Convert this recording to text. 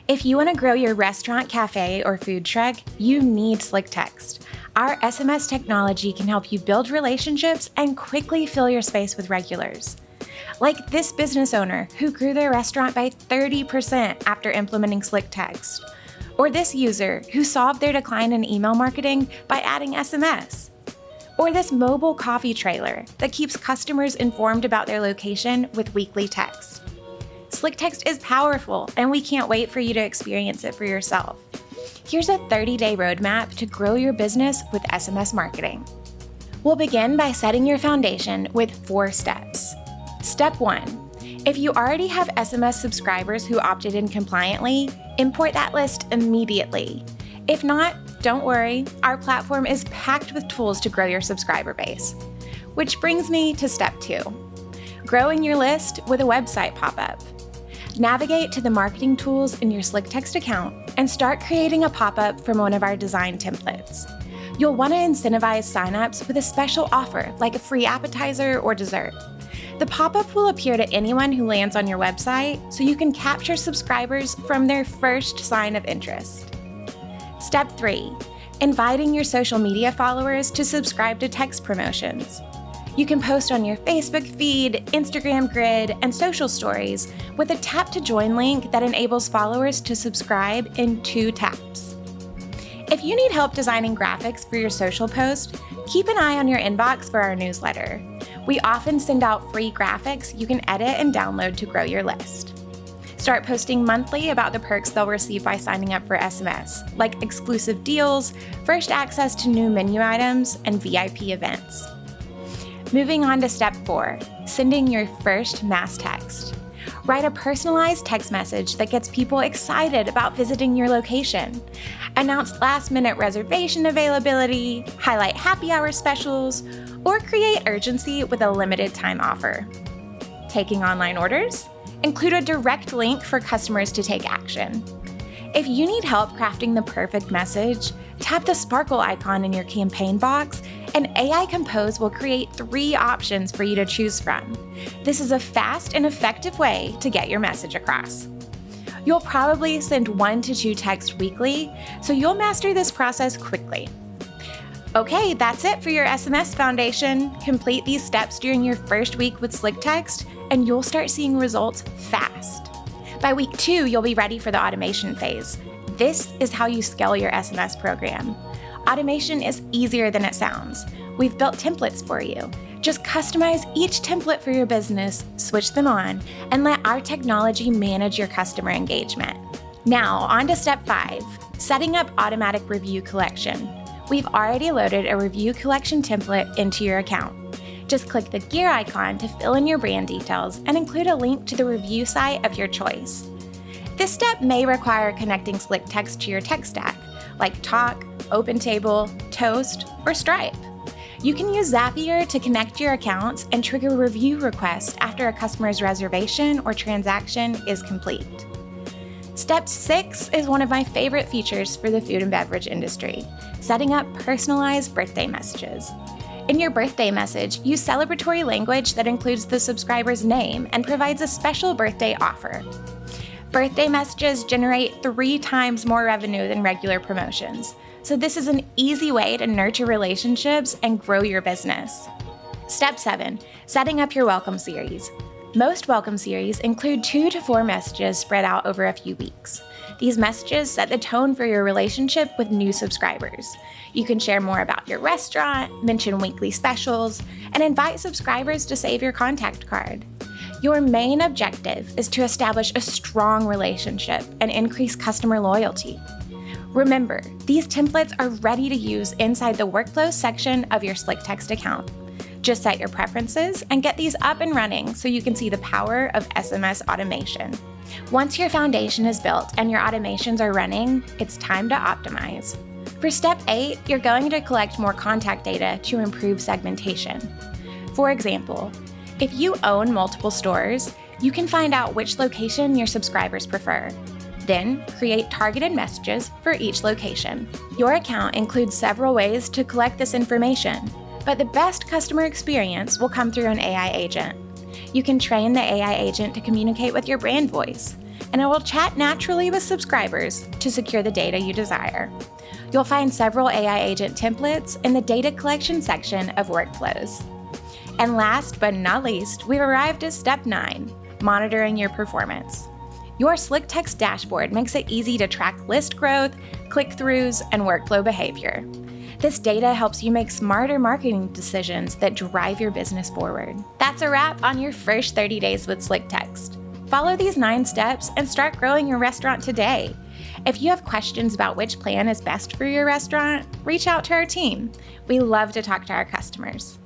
If you want to grow your restaurant, cafe, or food truck, you need SlickText. Our SMS technology can help you build relationships and quickly fill your space with regulars. Like this business owner who grew their restaurant by 30% after implementing SlickText. Or this user who solved their decline in email marketing by adding SMS. Or this mobile coffee trailer that keeps customers informed about their location with weekly text. SlickText is powerful, and we can't wait for you to experience it for yourself. Here's a 30-day roadmap to grow your business with SMS marketing. We'll begin by setting your foundation with 4 steps. Step 1. If you already have SMS subscribers who opted in compliantly, import that list immediately. If not, don't worry, our platform is packed with tools to grow your subscriber base. Which brings me to step 2. Growing your list with a website pop-up. Navigate to the marketing tools in your SlickText account and start creating a pop-up from one of our design templates. You'll want to incentivize signups with a special offer like a free appetizer or dessert. The pop-up will appear to anyone who lands on your website, so you can capture subscribers from their first sign of interest. Step 3. Inviting your social media followers to subscribe to text promotions. You can post on your Facebook feed, Instagram grid, and social stories with a tap to join link that enables followers to subscribe in 2 taps. If you need help designing graphics for your social post, keep an eye on your inbox for our newsletter. We often send out free graphics you can edit and download to grow your list. Start posting monthly about the perks they'll receive by signing up for SMS, like exclusive deals, first access to new menu items, and VIP events. Moving on to step 4, sending your first mass text. Write a personalized text message that gets people excited about visiting your location. Announce last-minute reservation availability, highlight happy hour specials, or create urgency with a limited time offer. Taking online orders? Include a direct link for customers to take action. If you need help crafting the perfect message, tap the sparkle icon in your campaign box, and AI Compose will create 3 options for you to choose from. This is a fast and effective way to get your message across. You'll probably send 1 to 2 texts weekly, so you'll master this process quickly. Okay, that's it for your SMS foundation. Complete these steps during your first week with SlickText, and you'll start seeing results fast. By week 2, you'll be ready for the automation phase. This is how you scale your SMS program. Automation is easier than it sounds. We've built templates for you. Just customize each template for your business, switch them on, and let our technology manage your customer engagement. Now, on to step 5, setting up automatic review collection. We've already loaded a review collection template into your account. Just click the gear icon to fill in your brand details and include a link to the review site of your choice. This step may require connecting SlickText to your tech stack, like Talk, OpenTable, Toast, or Stripe. You can use Zapier to connect your accounts and trigger a review request after a customer's reservation or transaction is complete. Step 6 is one of my favorite features for the food and beverage industry, setting up personalized birthday messages. In your birthday message, use celebratory language that includes the subscriber's name and provides a special birthday offer. Birthday messages generate 3 times more revenue than regular promotions, so this is an easy way to nurture relationships and grow your business. Step 7, setting up your welcome series. Most welcome series include 2 to 4 messages spread out over a few weeks. These messages set the tone for your relationship with new subscribers. You can share more about your restaurant, mention weekly specials, and invite subscribers to save your contact card. Your main objective is to establish a strong relationship and increase customer loyalty. Remember, these templates are ready to use inside the workflow section of your SlickText account. Just set your preferences and get these up and running so you can see the power of SMS automation. Once your foundation is built and your automations are running, it's time to optimize. For step 8, you're going to collect more contact data to improve segmentation. For example, if you own multiple stores, you can find out which location your subscribers prefer. Then, create targeted messages for each location. Your account includes several ways to collect this information, but the best customer experience will come through an AI agent. You can train the AI agent to communicate with your brand voice. and it will chat naturally with subscribers to secure the data you desire. You'll find several AI agent templates in the data collection section of workflows. And last but not least, we've arrived at step 9, monitoring your performance. Your SlickText dashboard makes it easy to track list growth, click-throughs, and workflow behavior. This data helps you make smarter marketing decisions that drive your business forward. That's a wrap on your first 30 days with SlickText. Follow these 9 steps and start growing your restaurant today. If you have questions about which plan is best for your restaurant, reach out to our team. We love to talk to our customers.